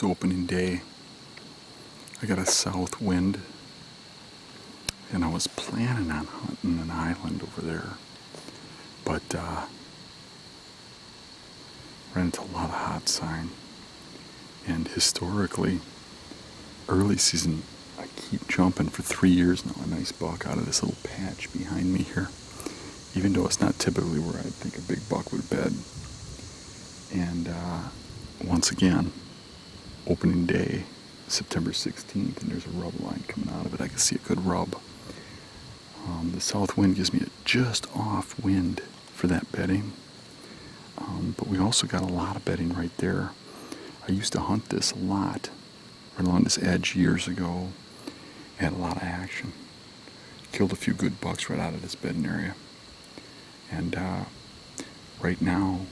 It's opening day. I got a south wind, and I was planning on hunting an island over there, but ran into a lot of hot sign. And historically, early season, I keep jumping for 3 years now, a nice buck out of this little patch behind me here, even though it's not typically where I'd think a big buck would bed. And once again, opening day, September 16th, and there's a rub line coming out of it. I can see a good rub. The south wind gives me a just off wind for that bedding, but we also got a lot of bedding right there. I used to hunt this a lot, right along this edge years ago. Had a lot of action. Killed a few good bucks right out of this bedding area. And right now,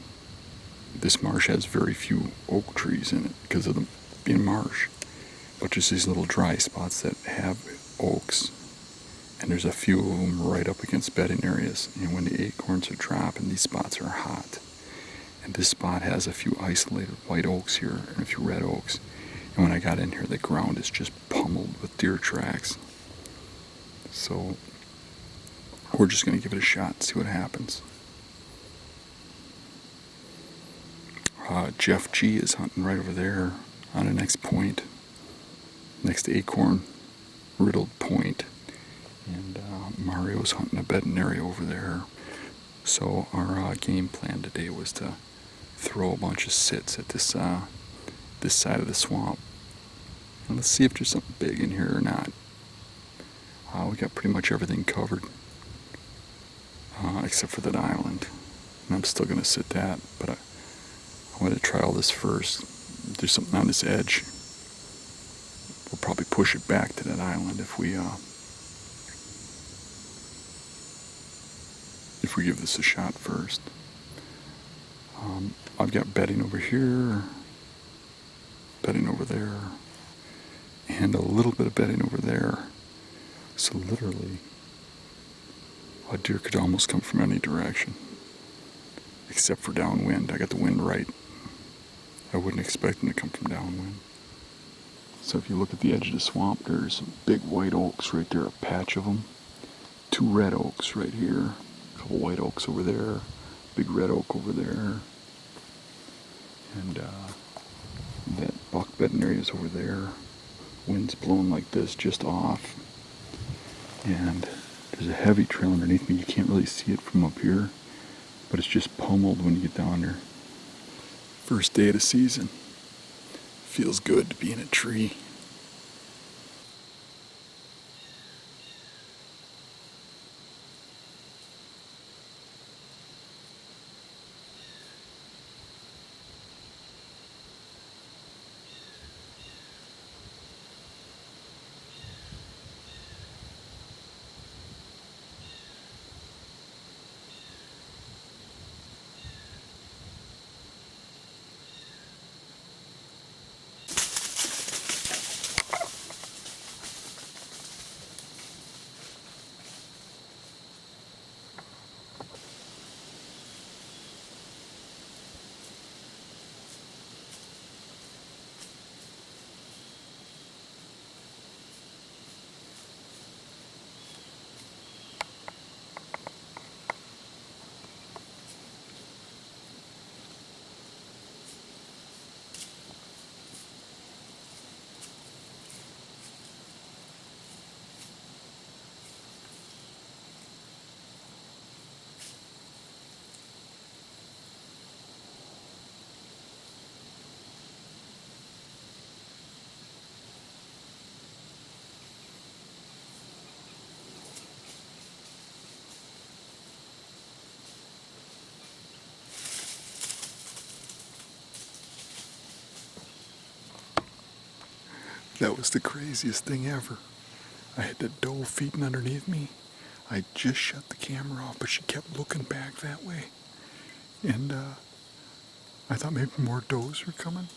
this marsh has very few oak trees in it because of them being marsh, but just these little dry spots that have oaks. And there's a few of them right up against bedding areas. And when the acorns are dropping, these spots are hot. And this spot has a few isolated white oaks here and a few red oaks. And when I got in here, the ground is just pummeled with deer tracks. So we're just going to give it a shot and see what happens. Jeff G is hunting right over there on the next point, next acorn riddled point. And Mario's hunting a bedding area over there. So our game plan today was to throw a bunch of sits at this side of the swamp. And let's see if there's something big in here or not. We got pretty much everything covered, except for that island. And I'm still going to sit that, but I want to try all this first. If there's something on this edge, we'll probably push it back to that island if we give this a shot first. I've got bedding over here, bedding over there, and a little bit of bedding over there. So literally, a deer could almost come from any direction, except for downwind. I got the wind right. I wouldn't expect them to come from downwind. So if you look at the edge of the swamp, there's some big white oaks right there, a patch of them. 2 red oaks right here, a couple white oaks over there, big red oak over there. And that buck bedding area is over there. Wind's blowing like this, just off. And there's a heavy trail underneath me. You can't really see it from up here, but it's just pummeled when you get down there. First day of the season. Feels good to be in a tree. That was the craziest thing ever. I had the doe feeding underneath me. I just shut the camera off, but she kept looking back that way. And I thought maybe more does were coming.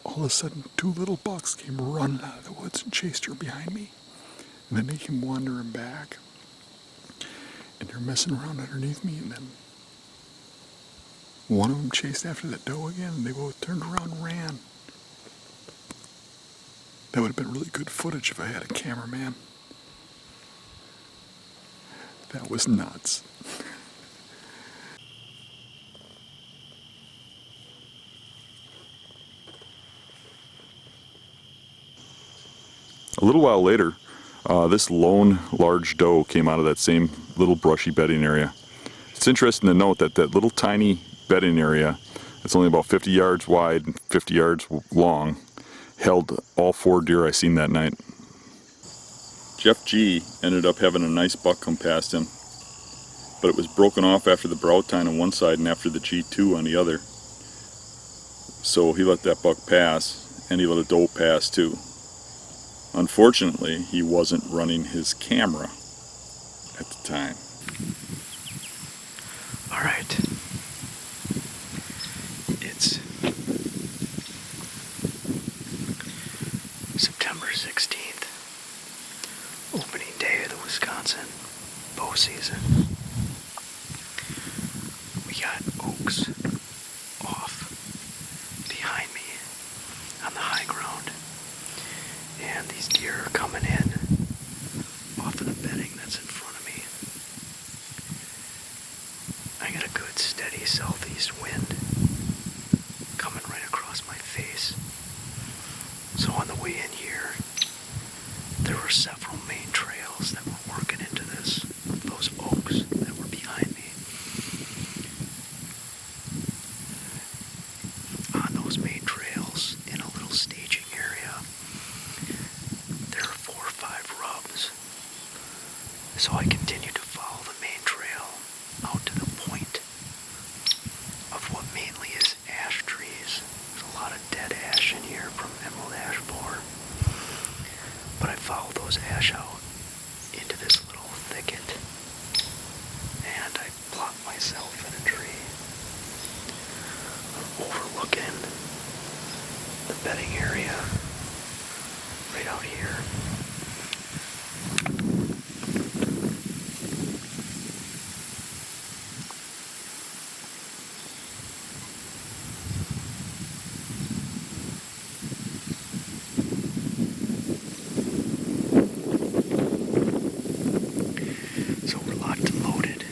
All of a sudden, 2 little bucks came running out of the woods and chased her behind me. And then they came wandering back. And they're messing around underneath me, and then One of them chased after that doe again, and they both turned around and ran. That would have been really good footage if I had a cameraman. That was nuts. A little while later, this lone large doe came out of that same little brushy bedding area. It's interesting to note that that little tiny bedding area, it's only about 50 yards wide and 50 yards long, held all 4 deer I seen that night. Jeff G ended up having a nice buck come past him, but it was broken off after the brow tine on one side and after the G2 on the other. So he let that buck pass, and he let a doe pass too. Unfortunately, he wasn't running his camera at the time. All right. It's September 16th, opening day of the Wisconsin bow season. We got oaks off behind me on the high ground, and these deer are coming in off of the bedding that's in front of me. I got a good steady southeast wind coming right across my face. So on the way in here, there were several main trails that were working into those oaks that were behind me. On those main trails, in a little staging area, there are 4 or 5 rubs. So I continued to follow the main trail out to the point of what mainly is ash trees. There's a lot of dead ash in here from emerald ash borer. But I followed those ash out into this little thicket, and I plopped myself in a tree overlooking the bedding area right out here. So we're locked and loaded.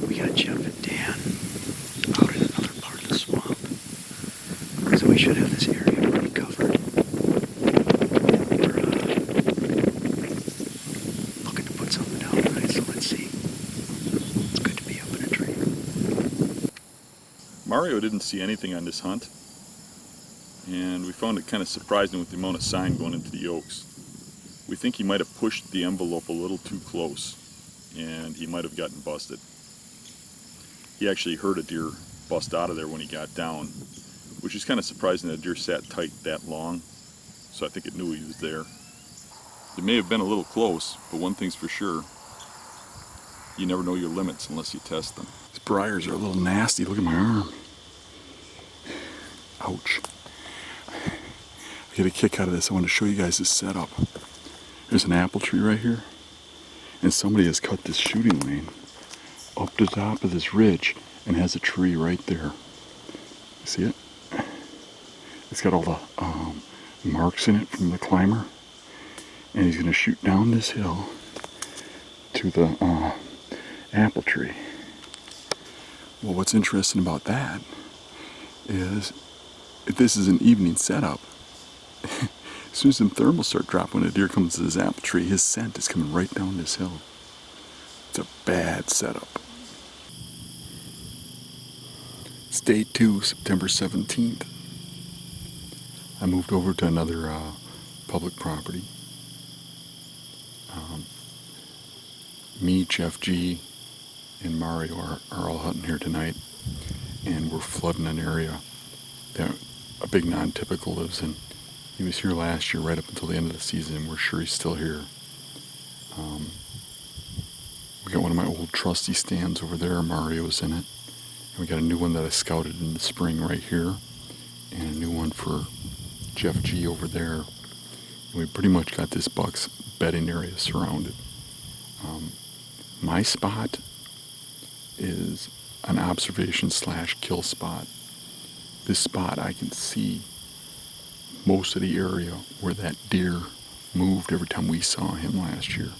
We got Jeff and Dan out in another part of the swamp. So we should have this area pretty covered. We're looking to put something down tonight, so let's see. It's good to be up in a tree. Mario didn't see anything on this hunt, and we found it kind of surprising with the amount of sign going into the oaks. We think he might have pushed the envelope a little too close, and he might have gotten busted. He actually heard a deer bust out of there when he got down, which is kind of surprising that a deer sat tight that long, so I think it knew he was there. It may have been a little close, but one thing's for sure, you never know your limits unless you test them. These briars are a little nasty. Look at my arm. Ouch. I get a kick out of this. I want to show you guys this setup. There's an apple tree right here, and somebody has cut this shooting lane up to the top of this ridge and has a tree right there. You see it? It's got all the marks in it from the climber, and he's going to shoot down this hill to the apple tree. Well, what's interesting about that is if this is an evening setup, as soon as them thermals start dropping, when a deer comes to this apple tree, his scent is coming right down this hill. It's a bad setup. It's day 2, September 17th. I moved over to another public property. Me, Jeff G, and Mario are all hunting here tonight, and we're flooding an area that a big non-typical lives in. He was here last year right up until the end of the season, and we're sure he's still here. We got one of my old trusty stands over there, Mario's in it. And we got a new one that I scouted in the spring right here, and a new one for Jeff G over there. And we pretty much got this buck's bedding area surrounded. My spot is an observation / kill spot. This spot I can see most of the area where that deer moved every time we saw him last year.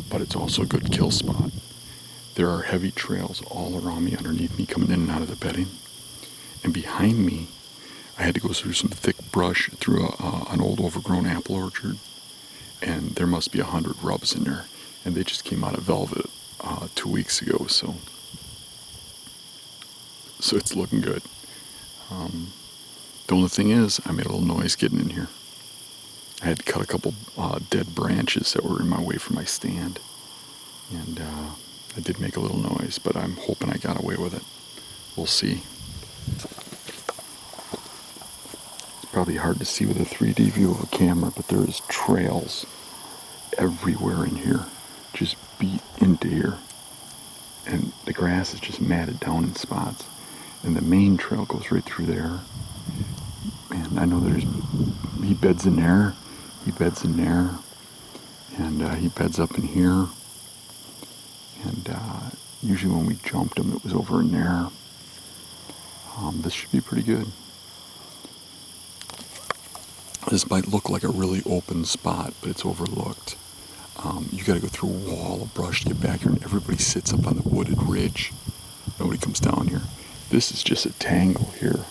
But it's also a good kill spot. There are heavy trails all around me, underneath me, coming in and out of the bedding. And behind me, I had to go through some thick brush through an old overgrown apple orchard. And there must be 100 rubs in there. And they just came out of velvet 2 weeks ago, so it's looking good. The only thing is, I made a little noise getting in here. I had to cut a couple dead branches that were in my way from my stand. And I did make a little noise, but I'm hoping I got away with it. We'll see. It's probably hard to see with a 3D view of a camera, but there is trails everywhere in here. Just beat into here. And the grass is just matted down in spots. And the main trail goes right through there. And I know he beds in there, he beds in there, and he beds up in here. And usually when we jumped him, it was over in there. This should be pretty good. This might look like a really open spot, but it's overlooked. You gotta go through a wall of brush to get back here, and everybody sits up on the wooded ridge. Nobody comes down here. This is just a tangle here.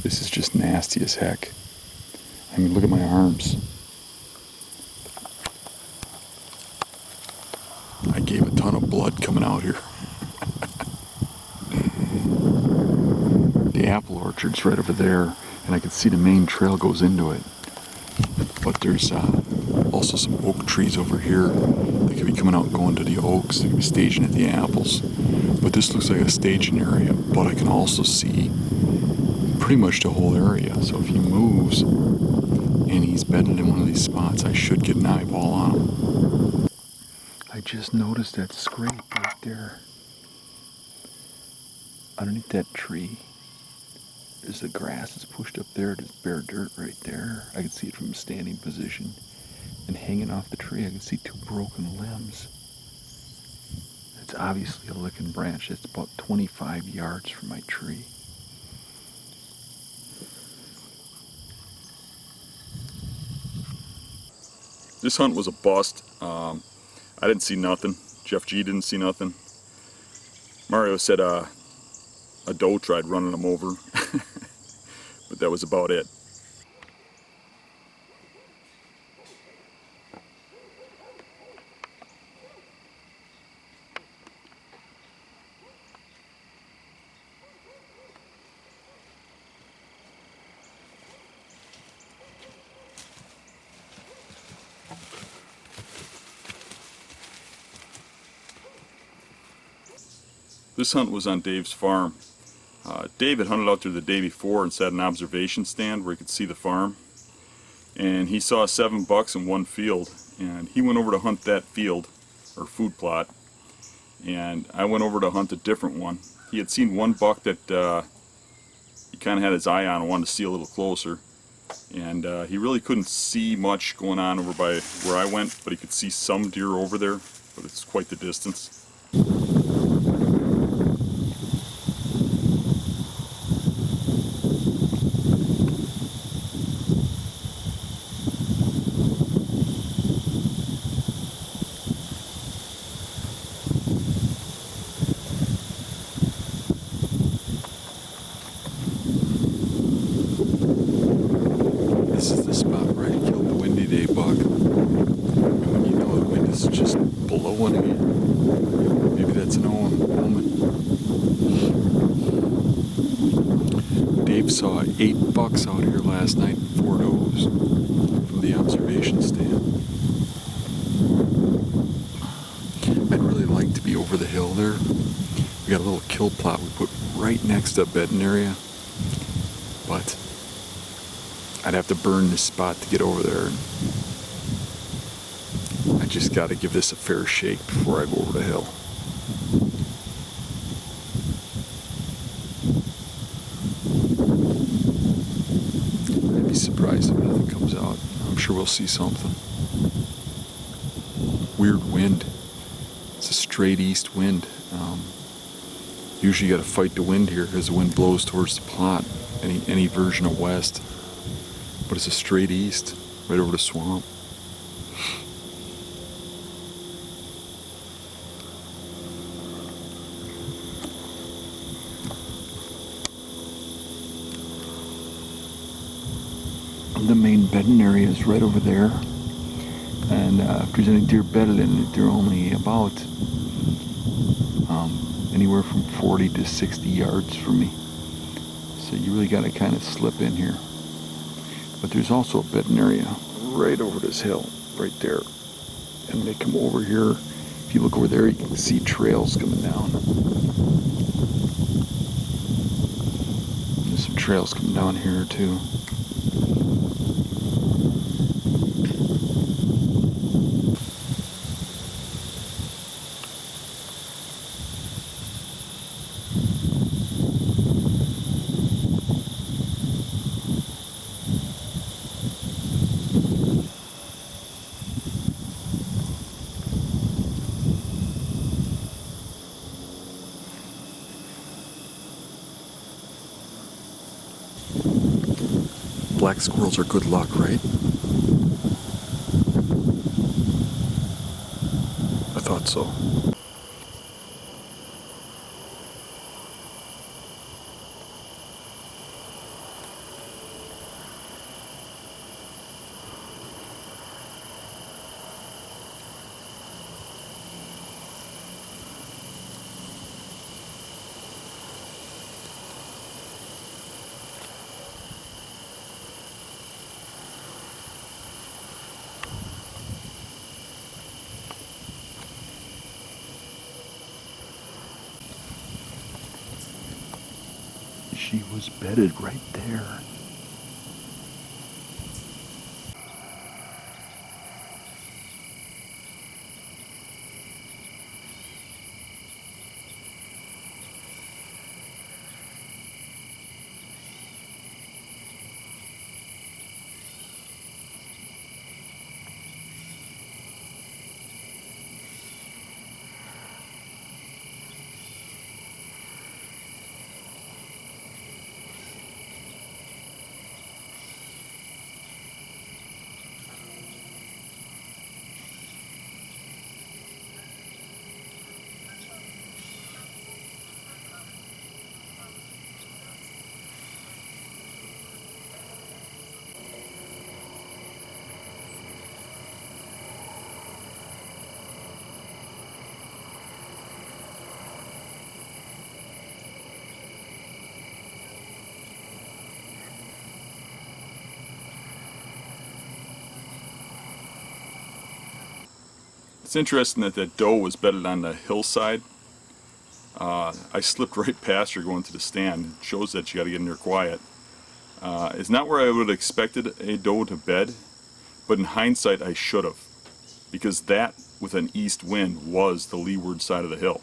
This is just nasty as heck. I mean, look at my arms. I gave a ton of blood coming out here. The apple orchard's right over there, and I can see the main trail goes into it. But there's also some oak trees over here. They could be coming out and going to the oaks. They could be staging at the apples. But this looks like a staging area. But I can also see pretty much the whole area. So if he moves and he's bedded in one of these spots, I should get an eyeball on him. I just noticed that scrape right there. Underneath that tree. There's the grass that's pushed up there. There's bare dirt right there. I can see it from a standing position. And hanging off the tree, I can see 2 broken limbs. It's obviously a licking branch. It's about 25 yards from my tree. This hunt was a bust. I didn't see nothing. Jeff G didn't see nothing. Mario said a doe tried running him over. But that was about it. This hunt was on Dave's farm. Dave had hunted out there the day before and set an observation stand where he could see the farm. And he saw 7 bucks in one field. And he went over to hunt that field, or food plot. And I went over to hunt a different one. He had seen 1 buck that he kind of had his eye on and wanted to see a little closer. And he really couldn't see much going on over by where I went, but he could see some deer over there, but it's quite the distance. This is the spot where I killed the windy day buck. And when you know the wind is just blowing again, maybe that's an omen. Dave saw 8 bucks out here last night and 4 does from the observation stand. I'd really like to be over the hill there. We got a little kill plot we put right next to a bedding area, but I'd have to burn this spot to get over there. I just got to give this a fair shake before I go over the hill. surprised if anything comes out. I'm sure we'll see something. Weird wind. It's a straight east wind. Usually you got to fight the wind here as the wind blows towards the plot. Any version of west. But it's a straight east, right over the swamp. The main bedding area is right over there, and if there's any deer bedded in it, they're only about anywhere from 40 to 60 yards from me. So you really got to kind of slip in here. But there's also a bedding area right over this hill, right there. And they come over here. If you look over there, you can see trails coming down. There's some trails coming down here too. Black squirrels are good luck, right? I thought so. She was bedded right there. It's interesting that that doe was bedded on the hillside. I slipped right past her going to the stand. It shows that you got to get in there quiet. It's not where I would have expected a doe to bed, but in hindsight I should have, because that with an east wind was the leeward side of the hill.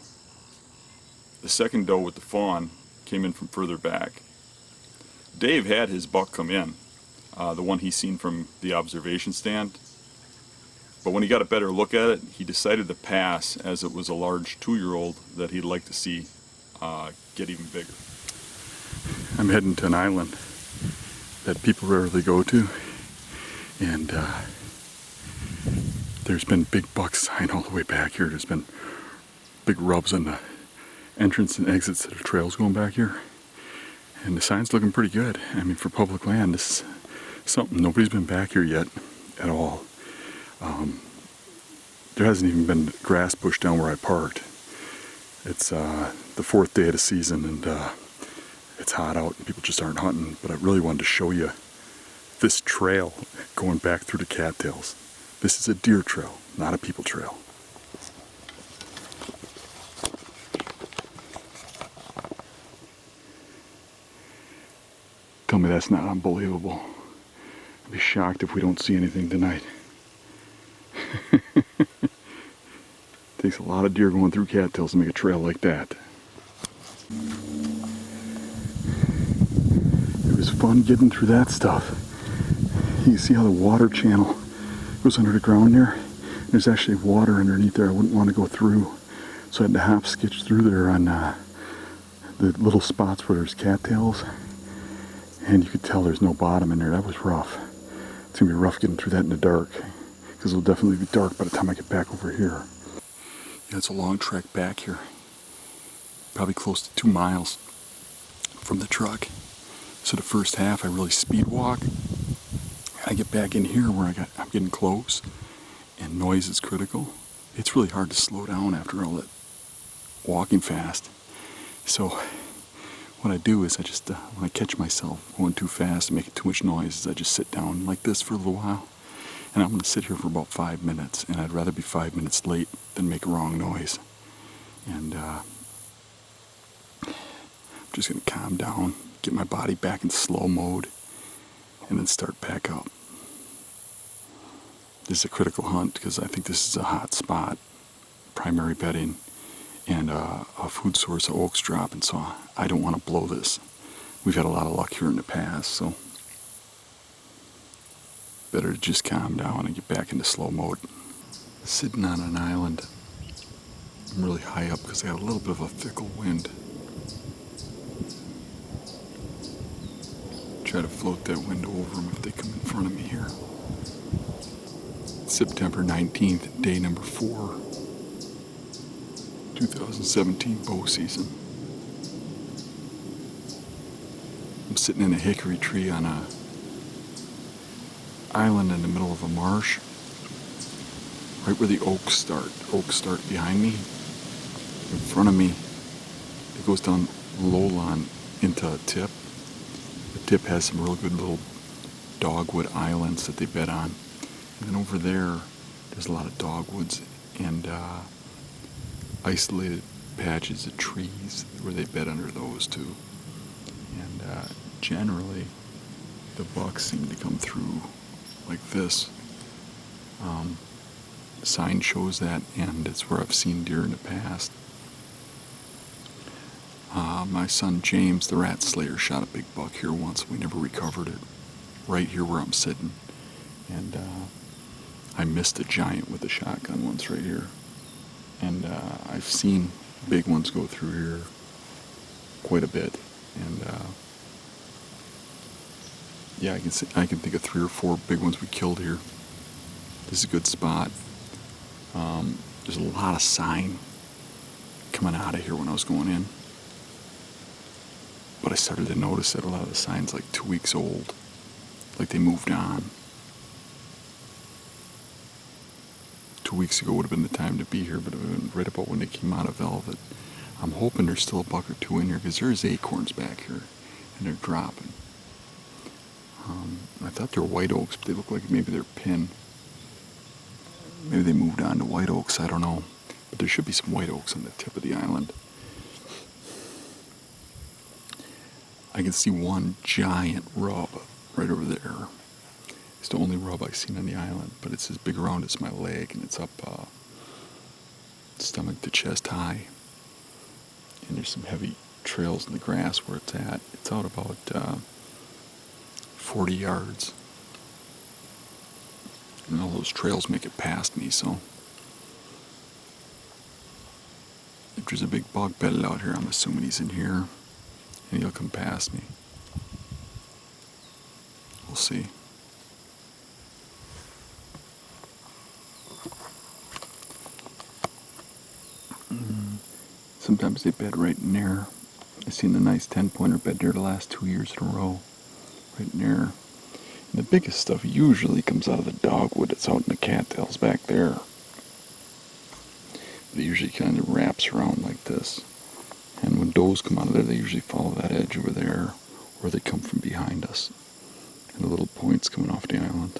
The second doe with the fawn came in from further back. Dave had his buck come in, the one he seen from the observation stand. But when he got a better look at it, he decided to pass, as it was a large 2-year-old that he'd like to see get even bigger. I'm heading to an island that people rarely go to, and there's been big buck sign all the way back here. There's been big rubs on the entrance and exits to the trails going back here, and the sign's looking pretty good. I mean, for public land, this is something. Nobody's been back here yet at all. There hasn't even been grass pushed down where I parked. It's the 4th day of the season, and it's hot out and people just aren't hunting, but I really wanted to show you this trail going back through the cattails. This is a deer trail, not a people trail. Tell me that's not unbelievable. I'd be shocked if we don't see anything tonight. Takes a lot of deer going through cattails to make a trail like that. It was fun getting through that stuff. You see how the water channel goes under the ground there? There's actually water underneath there. I wouldn't want to go through. So I had to hop skitch through there on the little spots where there's cattails. And you could tell there's no bottom in there. That was rough. It's going to be rough getting through that in the dark. Because it'll definitely be dark by the time I get back over here. Yeah, it's a long trek back here. Probably close to 2 miles from the truck. So the first half I really speed walk. I get back in here where I'm getting close. And noise is critical. It's really hard to slow down after all that walking fast. So what I do is I just, when I catch myself going too fast and making too much noise, is I just sit down like this for a little while. And I'm going to sit here for about 5 minutes. And I'd rather be 5 minutes late than make a wrong noise. And I'm just going to calm down, get my body back in slow mode, and then start back up. This is a critical hunt because I think this is a hot spot, primary bedding, and a food source of oaks drop, and so I don't want to blow this. We've had a lot of luck here in the past, so better to just calm down and get back into slow mode. Sitting on an island, I'm really high up because I got a little bit of a fickle wind. Try to float that wind over them if they come in front of me here. September 19th, day number 4, 2017 bow season. I'm sitting in a hickory tree on a island in the middle of a marsh, right where the oaks start. Oaks start behind me. In front of me, it goes down low lawn into a tip. The tip has some real good little dogwood islands that they bed on. And then over there's a lot of dogwoods and isolated patches of trees where they bed under those too. And generally, the bucks seem to come through like this. Sign shows that, and it's where I've seen deer in the past. My son James, the rat slayer, shot a big buck here once. We never recovered it. Right here where I'm sitting. And I missed a giant with a shotgun once right here. And I've seen big ones go through here quite a bit. And yeah, I can think of 3 or 4 big ones we killed here. This is a good spot. There's a lot of sign coming out of here when I was going in. But I started to notice that a lot of the sign's like 2 weeks old. Like they moved on. 2 weeks ago would have been the time to be here, but it would have been right about when they came out of velvet. I'm hoping there's still a buck or 2 in here because there's acorns back here and they're dropping. I thought they were white oaks, but they look like maybe they're pin. Maybe they moved on to white oaks, I don't know. But there should be some white oaks on the tip of the island. I can see one giant rub right over there. It's the only rub I've seen on the island, but it's as big around as my leg, and it's up stomach to chest high. And there's some heavy trails in the grass where it's at. It's out about 40 yards. And all those trails make it past me, so if there's a big buck bedded out here, I'm assuming he's in here, and he'll come past me. We'll see. Sometimes they bed right in there. I've seen a nice 10-pointer bed there the last 2 years in a row. Right in there. And the biggest stuff usually comes out of the dogwood that's out in the cattails back there. It usually kind of wraps around like this. And when does come out of there, they usually follow that edge over there, or they come from behind us. And the little points coming off the island.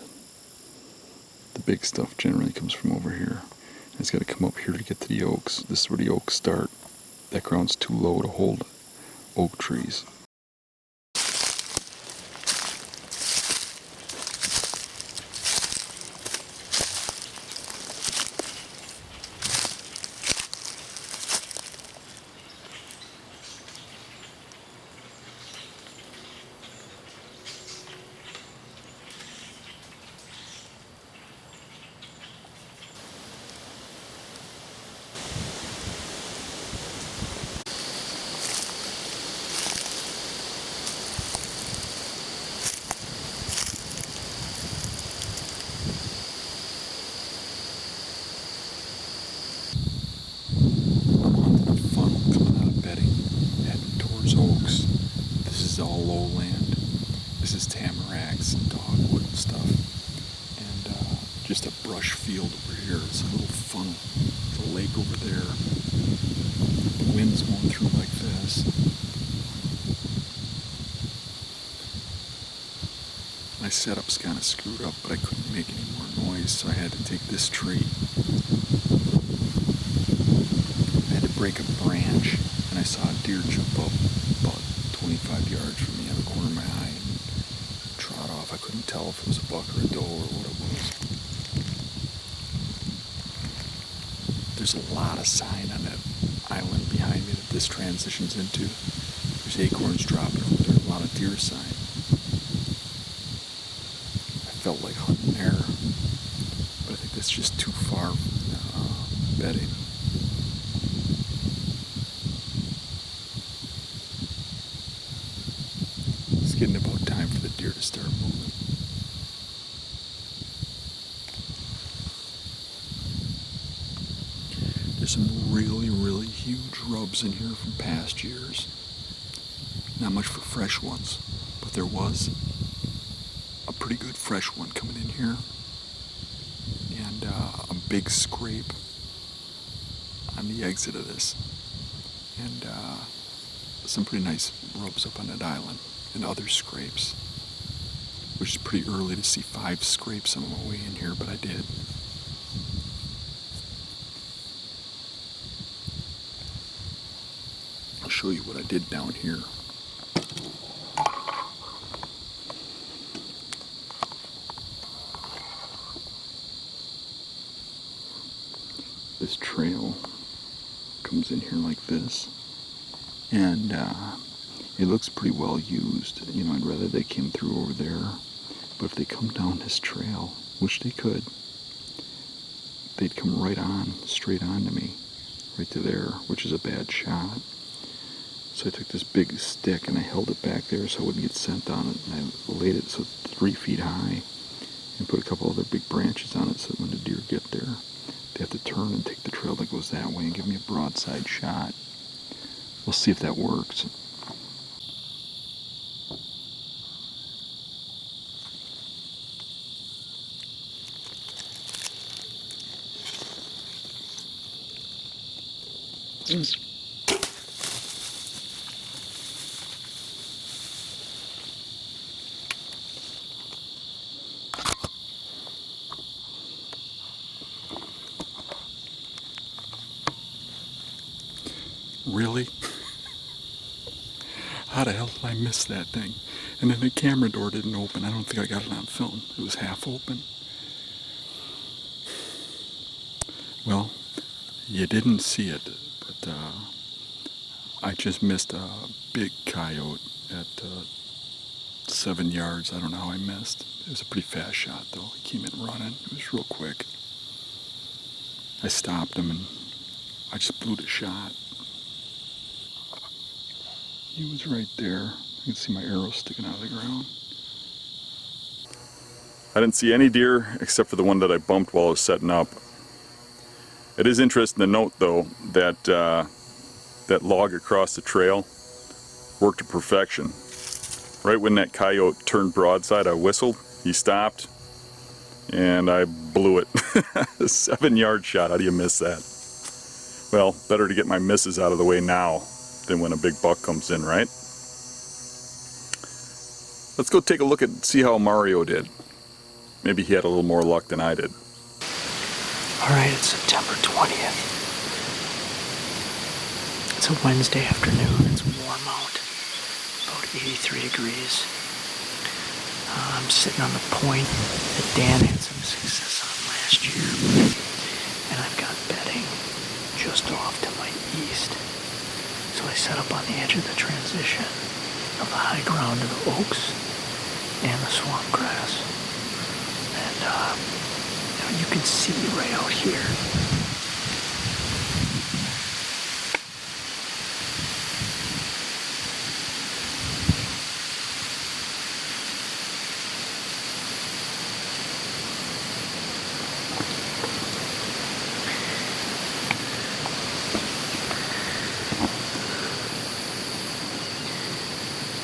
The big stuff generally comes from over here. And it's got to come up here to get to the oaks. This is where the oaks start. That ground's too low to hold oak trees. lowland. This is tamaracks and dogwood and stuff. And just a brush field over here. It's a little funnel. The lake over there. The wind's going through like this. My setup's kind of screwed up, but I couldn't make any more noise, so I had to take this tree. I had to break a branch, and I saw a deer jump up about 25 yards from me out of the corner of my eye and trot off. I couldn't tell if it was a buck or a doe or what it was. There's a lot of sign on that island behind me that this transitions into. There's acorns dropping over there, a lot of deer sign. I felt like hunting there, but I think that's just too far bedding. It's getting about time for the deer to start moving. There's some really, really huge rubs in here from past years. Not much for fresh ones, but there was a pretty good fresh one coming in here. And a big scrape on the exit of this. And some pretty nice rubs up on that island. And other scrapes. Which is pretty early to see 5 scrapes on my way in here, but I did. I'll show you what I did down here. This trail comes in here like this, and it looks pretty well used. You know, I'd rather they came through over there, but if they come down this trail, which they could, they'd come right on, straight on to me, right to there, which is a bad shot. So I took this big stick and I held it back there so I wouldn't get scent on it, and I laid it so it's 3 feet high, and put a couple other big branches on it so that when the deer get there, they have to turn and take the trail that goes that way and give me a broadside shot. We'll see if that works. Really? How the hell did I miss that thing? And then the camera door didn't open. I don't think I got it on film. It was half open. Well, you didn't see it, but I just missed a big coyote at 7 yards. I don't know how I missed. It was a pretty fast shot, though. He came in running. It was real quick. I stopped him, and I just blew the shot. He was right there. You can see my arrow sticking out of the ground. I didn't see any deer except for the one that I bumped while I was setting up. It is interesting to note, though, that that log across the trail worked to perfection. Right when that coyote turned broadside, I whistled. He stopped, and I blew it. A 7-yard shot. How do you miss that? Well, better to get my misses out of the way now than when a big buck comes in, right? Let's go take a look at see how Mario did. Maybe he had a little more luck than I did. Alright, it's September 20th. It's a Wednesday afternoon. It's warm out. About 83 degrees. I'm sitting on the point that Dan had some success on last year. And I've got bedding just off to my east. So I set up on the edge of the transition of the high ground of the oaks and the swamp grass. And you can see right out here.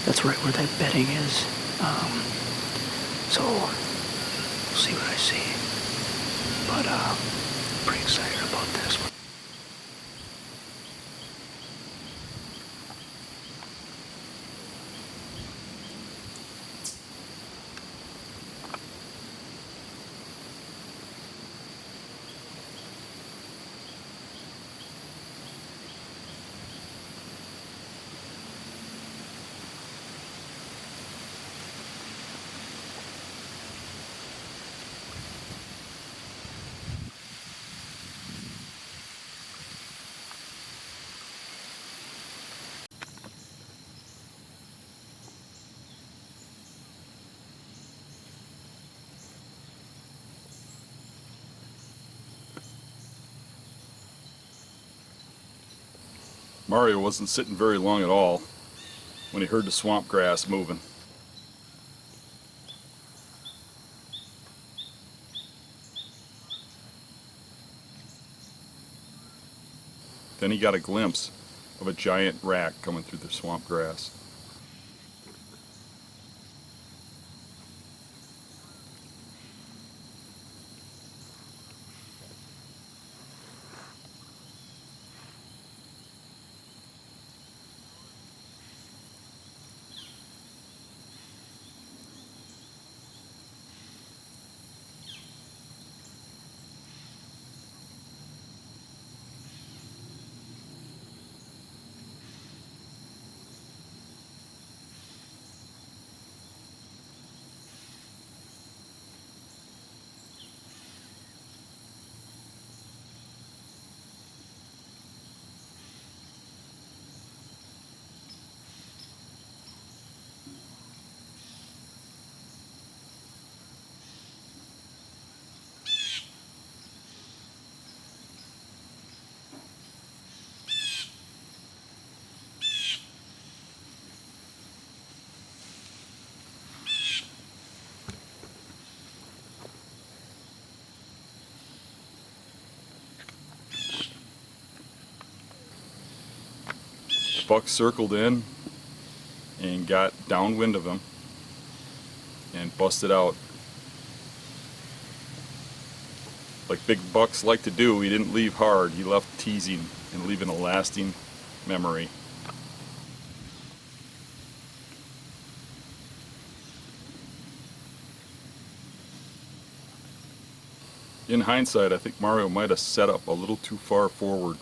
That's right where that bedding is. So we'll see what I see. But pretty excited about this one. Mario wasn't sitting very long at all when he heard the swamp grass moving. Then he got a glimpse of a giant rat coming through the swamp grass. Buck circled in and got downwind of him and busted out. Like big bucks like to do, he didn't leave hard. He left teasing and leaving a lasting memory. In hindsight, I think Mario might have set up a little too far forward.